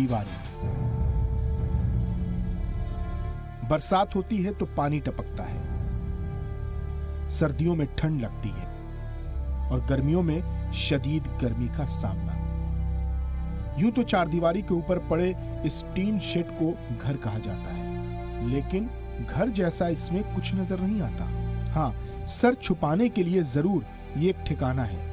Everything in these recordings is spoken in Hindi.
दीवारें। बरसात होती है तो पानी टपकता है, सर्दियों में ठंड लगती है और गर्मियों में शदीद गर्मी का सामना। यूं तो चारदीवारी के ऊपर पड़े इस टीन शेड को घर कहा जाता है, लेकिन घर जैसा इसमें कुछ नजर नहीं आता। हाँ, सर छुपाने के लिए जरूर ये एक ठिकाना है।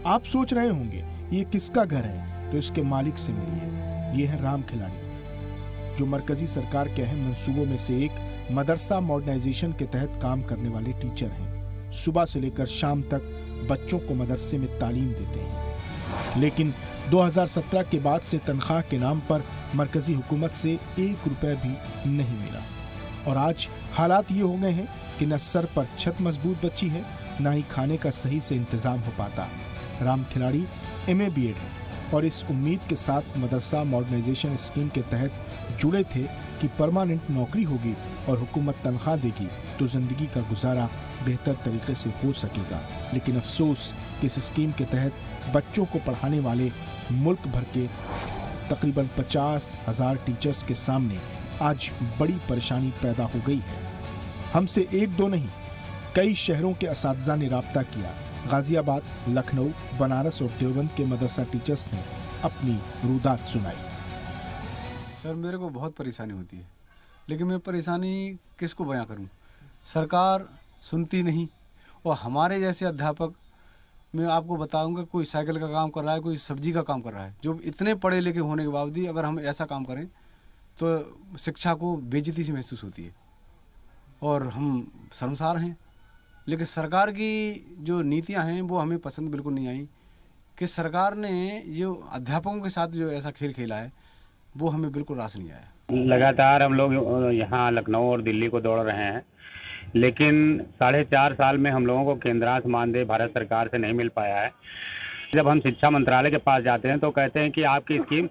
आप सोच रहे होंगे ये किसका घर है, तो इसके मालिक से मिलिए। ये है राम खिलाड़ी, जो मरकजी सरकार के अहम मंसूबों में से एक मदरसा मॉडर्नाइजेशन के तहत काम करने वाले टीचर हैं। सुबह से लेकर शाम तक बच्चों को मदरसे में तालीम देते हैं, लेकिन 2017 के बाद से तनख्वाह के नाम पर मरकजी हुकूमत से 1 रुपए भी नहीं मिला। और आज हालात ये हो गए हैं कि न सर पर छत मजबूत बची है, न ही खाने का सही से इंतजाम हो पाता। राम खिलाड़ी MA BEd है और इस उम्मीद के साथ मदरसा मॉडर्नाइजेशन स्कीम के तहत जुड़े थे कि परमानेंट नौकरी होगी और हुकूमत तनख्वाह देगी तो जिंदगी का गुजारा बेहतर तरीके से हो सकेगा। लेकिन अफसोस कि इस स्कीम के तहत बच्चों को पढ़ाने वाले मुल्क भर के तकरीबन 50,000 टीचर्स के सामने आज बड़ी परेशानी पैदा हो गई है। हमसे 1-2 नहीं, कई शहरों के असातिज़ा ने राब्ता किया। गाजियाबाद, लखनऊ, बनारस और देवबंद के मदरसा टीचर्स ने अपनी रुदात सुनाई। सर, मेरे को बहुत परेशानी होती है, लेकिन मैं परेशानी किसको बयां करूं? सरकार सुनती नहीं। और हमारे जैसे अध्यापक, मैं आपको बताऊंगा, कोई साइकिल का काम कर रहा है, कोई सब्जी का काम कर रहा है, जो इतने पढ़े लिखे होने के बावजूद अगर हम ऐसा काम करें तो शिक्षा को बेइज्जती सी महसूस होती है और हम शर्मसार हैं। लेकिन सरकार की जो नीतियां हैं वो हमें पसंद बिल्कुल नहीं आई कि सरकार ने जो अध्यापकों के साथ जो ऐसा खेल खेला है वो हमें बिल्कुल रास नहीं आया। लगातार हम लोग यहाँ लखनऊ और दिल्ली को दौड़ रहे हैं, लेकिन 4.5 साल में हम लोगों को केंद्रांश मानदेय भारत सरकार से नहीं मिल पाया है। जब हम शिक्षा मंत्रालय के पास जाते हैं तो कहते हैं कि आपकी स्कीम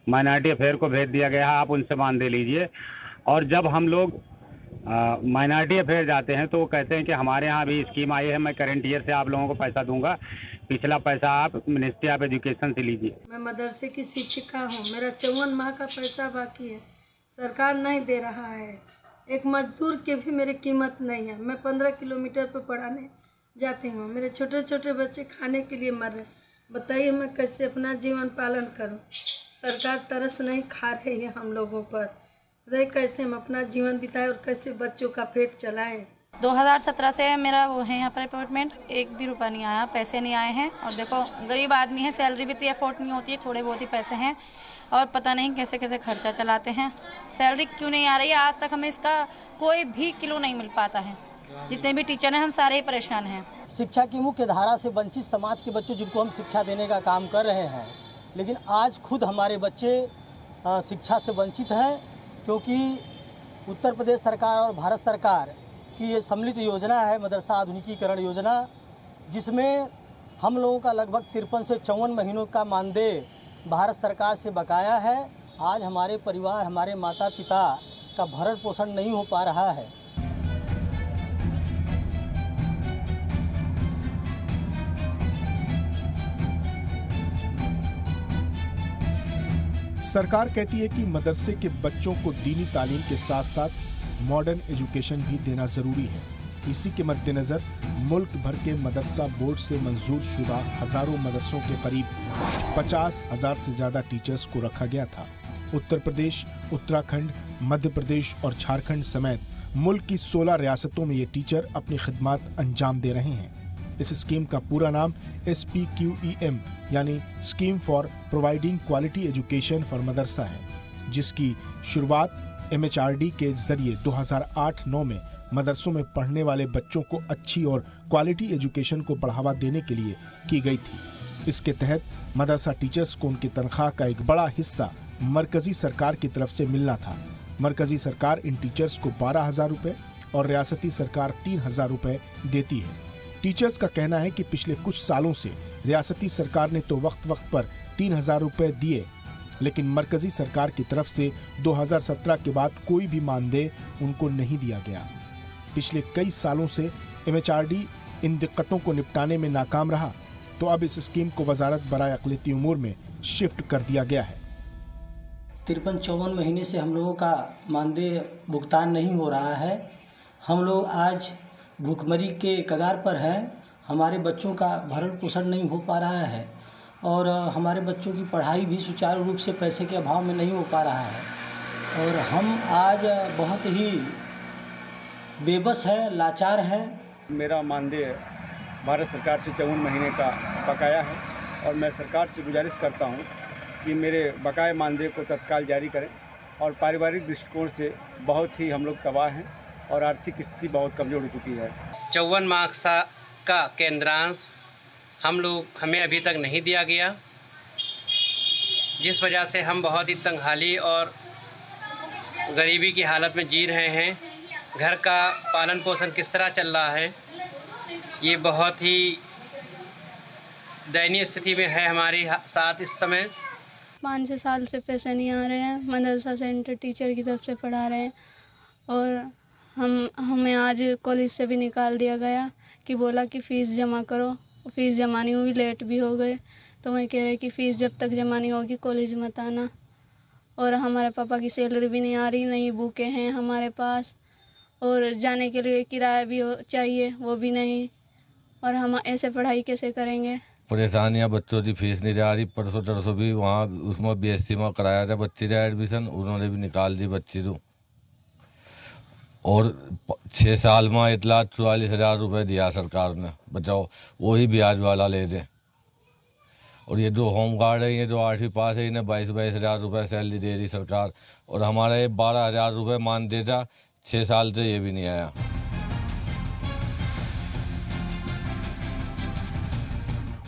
माइनॉरिटी अफेयर को भेज दिया गया है, आप उनसे मानदेय लीजिए। और जब हम लोग माइनॉरिटी अफेयर जाते हैं तो वो कहते हैं कि हमारे यहाँ भी स्कीम आई है, मैं करंट ईयर से आप लोगों को पैसा दूंगा, पिछला पैसा आप मिनिस्ट्री ऑफ एजुकेशन से लीजिए। मैं मदरसे की शिक्षिका हूँ, मेरा 54 माह का पैसा बाकी है, सरकार नहीं दे रहा है। एक मजदूर की भी मेरी कीमत नहीं है। मैं 15 किलोमीटर पर पढ़ाने जाती हूँ, मेरे छोटे छोटे बच्चे खाने के लिए मर रहे। बताइए मैं कैसे अपना जीवन पालन करूँ? सरकार तरस नहीं खा रही है हम लोगों पर। बताइए कैसे हम अपना जीवन बिताएं और कैसे बच्चों का पेट चलाएं। 2017 से मेरा वो है यहाँ पर अपॉइंटमेंट, 1 भी रुपया नहीं आया, पैसे नहीं आए हैं। और देखो गरीब आदमी है, सैलरी भी इतनी अफोर्ड नहीं होती है, थोड़े बहुत ही पैसे हैं और पता नहीं कैसे कैसे खर्चा चलाते हैं। सैलरी क्यों नहीं आ रही है? आज तक हमें इसका कोई भी किलो नहीं मिल पाता है। जितने भी टीचर हैं हम सारे ही परेशान हैं। शिक्षा की मुख्य धारा से वंचित समाज के बच्चों जिनको हम शिक्षा देने का काम कर रहे हैं, लेकिन आज खुद हमारे बच्चे शिक्षा से वंचित हैं, क्योंकि उत्तर प्रदेश सरकार और भारत सरकार की ये सम्मिलित योजना है मदरसा आधुनिकीकरण योजना, जिसमें हम लोगों का लगभग 53 से 54 महीनों का मानदेय भारत सरकार से बकाया है। आज हमारे परिवार, हमारे माता पिता का भरण पोषण नहीं हो पा रहा है। सरकार कहती है कि मदरसे के बच्चों को दीनी तालीम के साथ साथ मॉडर्न एजुकेशन भी देना जरूरी है। इसी के मद्देनजर मुल्क भर के मदरसा बोर्ड से मंजूर शुदा हजारों मदरसों के करीब 50,000 से ज्यादा टीचर्स को रखा गया था। उत्तर प्रदेश, उत्तराखंड, मध्य प्रदेश और झारखंड समेत मुल्क की 16 रियासतों में ये टीचर अपनी खिदमात अंजाम दे रहे हैं। इस स्कीम का पूरा नाम SPQEM यानी scheme for providing quality education for मदरसा है, जिसकी शुरुआत MHRD के जरिए 2008-9 में मदरसों में पढ़ने वाले बच्चों को अच्छी और क्वालिटी एजुकेशन को बढ़ावा देने के लिए की गई थी। इसके तहत मदरसा टीचर्स को उनकी तनख्वाह का एक बड़ा हिस्सा मरकजी सरकार की तरफ से मिलना था। मरकजी सरकार इन टीचर्स को 12,000 रुपए और रियासती सरकार 3,000 रुपए देती है। टीचर्स का कहना है कि पिछले कुछ सालों से रियासती सरकार ने तो वक्त वक्त पर 3,000 रुपए दिए, लेकिन मरकजी सरकार की तरफ से 2017 के बाद कोई भी मानदेय उनको नहीं दिया गया। पिछले कई सालों से MHRD इन दिक्कतों को निपटाने में नाकाम रहा, तो अब इस स्कीम को वजारत बराए अक़लियती उमूर में शिफ्ट कर दिया गया है। 53-54 महीने से हम लोगों का मानदेय भुगतान नहीं हो रहा है। हम लोग आज भूखमरी के कगार पर हैं। हमारे बच्चों का भरण पोषण नहीं हो पा रहा है और हमारे बच्चों की पढ़ाई भी सुचारू रूप से पैसे के अभाव में नहीं हो पा रहा है और हम आज बहुत ही बेबस हैं, लाचार हैं। मेरा मानदेय भारत सरकार से 54 महीने का बकाया है और मैं सरकार से गुजारिश करता हूं कि मेरे बकाया मानदेय को तत्काल जारी करें और पारिवारिक दृष्टिकोण से बहुत ही हम लोग तबाह हैं और आर्थिक स्थिति बहुत कमज़ोर हो चुकी है। 54 माह का केंद्रांश हमें अभी तक नहीं दिया गया, जिस वजह से हम बहुत ही तंगहाली और गरीबी की हालत में जी रहे हैं। घर का पालन पोषण किस तरह चल रहा है, ये बहुत ही दयनीय स्थिति में है हमारे साथ इस समय। 5-6 साल से पैसे नहीं आ रहे हैं। मदरसा सेंटर टीचर की तरफ से पढ़ा रहे हैं और हमें आज कॉलेज से भी निकाल दिया गया कि बोला कि फ़ीस जमा करो। फ़ीस जमा नहीं हुई, लेट भी हो गए, तो वही कह रहे कि फ़ीस जब तक जमा नहीं होगी कॉलेज मत आना। और हमारे पापा की सैलरी भी नहीं आ रही, नहीं बुकें हैं हमारे पास और जाने के लिए किराया भी चाहिए, वो भी नहीं। और हम ऐसे पढ़ाई कैसे करेंगे? परेशानियाँ, बच्चों की फीस नहीं जा रही। परसों भी वहाँ उसमें BSc में कराया था बच्ची का एडमिशन, उन्होंने भी निकाल दी बच्ची को। और 6 साल में 1,44,000 रुपये दिया सरकार ने, बचाओ वही ब्याज वाला ले दें। और ये जो होम गार्ड है, ये जो 8वीं पास है, इन्हें 22,000 रुपये सैलरी दे रही सरकार और हमारा ये 12,000 रुपये मान देता। 6 साल से ये भी नहीं आया।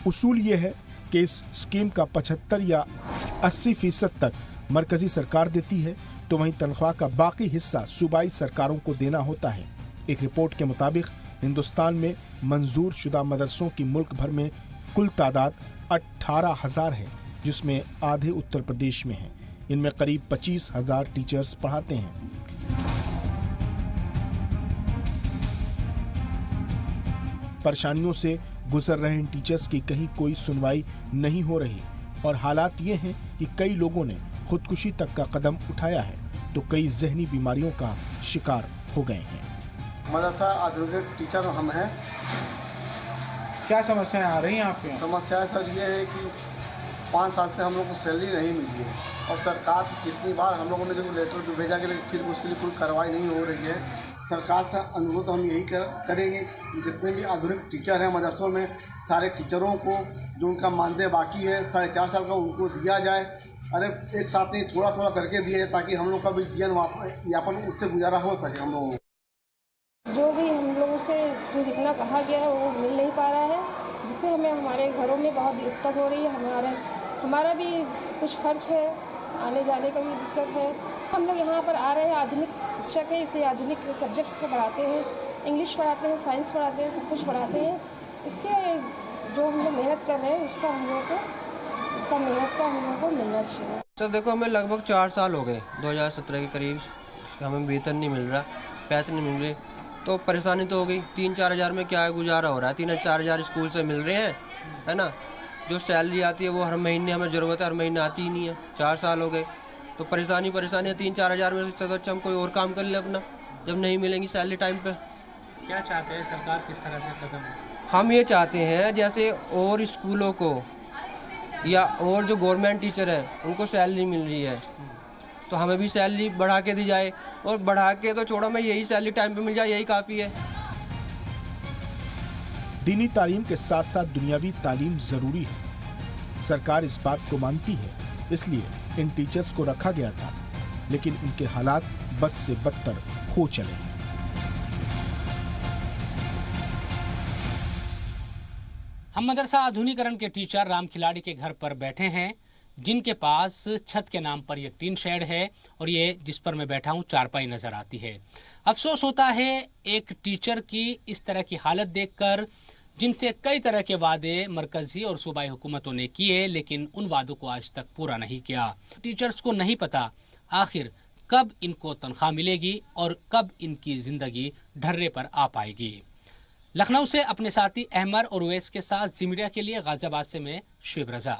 उसूल ये है कि इस स्कीम का 75 या 80% तक मरकजी सरकार देती है, तो वहीं तनख्वाह का बाकी हिस्सा सूबाई सरकारों को देना होता है। एक रिपोर्ट के मुताबिक हिंदुस्तान में मंजूर शुदा मदरसों की मुल्क भर में कुल तादाद 18,000 है, जिसमें आधे उत्तर प्रदेश में हैं। इनमें करीब 25,000 टीचर्स पढ़ाते हैं। परेशानियों से गुजर रहे इन टीचर्स की कहीं कोई सुनवाई नहीं हो रही और हालात ये हैं कि कई लोगों ने खुदकुशी तक का कदम उठाया है, तो कई जहनी बीमारियों का शिकार हो गए हैं। मदरसा आधुनिक टीचर हम हैं। क्या समस्याएं आ रही हैं आपके यहाँ? समस्या सर ये है कि 5 साल से हम लोग को सैलरी नहीं मिली है और सरकार कितनी बार हम लोगों ने जो लेटर जो भेजा गया, फिर उसके लिए कोई कार्रवाई नहीं हो रही है। सरकार से अनुरोध हम यही करेंगे, जितने भी आधुनिक टीचर हैं मदरसों में, सारे टीचरों को जो उनका मानदेय बाकी है 4.5 साल का, उनको दिया जाए। अरे एक साथ नहीं, थोड़ा थोड़ा करके दिए, ताकि हम लोग का भी जीवन यापन उससे गुजारा हो सके। हम लोगों को जो भी हम लोगों से जो जितना कहा गया है वो मिल नहीं पा रहा है, जिससे हमें हमारे घरों में बहुत दिक्कत हो रही है। हमारा भी कुछ खर्च है, आने जाने का भी दिक्कत है। हम लोग यहाँ पर आ रहे हैं, आधुनिक शिक्षक है, इसलिए आधुनिक सब्जेक्ट्स को पढ़ाते हैं, इंग्लिश पढ़ाते हैं, साइंस पढ़ाते हैं, सब कुछ पढ़ाते हैं। इसके जो हम लोग मेहनत कर रहे हैं उसका हम लोगों को, इसका मेहनत का हम लोगों को मिलना चाहिए। सर देखो, हमें लगभग 4 साल हो गए, 2017 के करीब हमें वेतन नहीं मिल रहा, पैसे नहीं मिल रहे, तो परेशानी तो हो गई। 3-4 हज़ार में क्या गुजारा हो रहा है? 3-4 हज़ार स्कूल से मिल रहे हैं, है ना। जो सैलरी आती है वो हर महीने हमें ज़रूरत है, हर महीने आती ही नहीं है। 4 साल हो गए, तो परेशानी है। 3-4 हज़ार में से अच्छा हम कोई और काम कर लें अपना, जब नहीं मिलेंगी सैलरी टाइम पे। क्या चाहते हैं सरकार, किस तरह से कदम? हम ये चाहते हैं जैसे और स्कूलों को या और जो गवर्नमेंट टीचर है उनको सैलरी मिल रही है, तो हमें भी सैलरी बढ़ा के दी जाए, और बढ़ा के तो छोड़ो, मैं यही सैलरी टाइम पे मिल जाए, यही काफ़ी है। दीनी तालीम के साथ साथ दुनियावी तालीम जरूरी है। सरकार इस बात को मानती है, इसलिए इन टीचर्स को रखा गया था, लेकिन उनके हालात बद से बदतर हो चले हैं। हम मदरसा आधुनिकरण के टीचर राम खिलाड़ी के घर पर बैठे हैं, जिनके पास छत के नाम पर ये टीन शेड है और ये जिस पर मैं बैठा हूँ चारपाई नजर आती है। अफसोस होता है एक टीचर की इस तरह की हालत देखकर, जिनसे कई तरह के वादे मरकजी और सूबाई हुकूमतों ने किए, लेकिन उन वादों को आज तक पूरा नहीं किया। टीचर्स को नहीं पता आखिर कब इनको तनख्वाह मिलेगी और कब इनकी जिंदगी ढर्रे पर आ पाएगी। लखनऊ से अपने साथी अहमद और उवैस के साथ जी मीडिया के लिए गाजियाबाद से मैं शुएब रजा।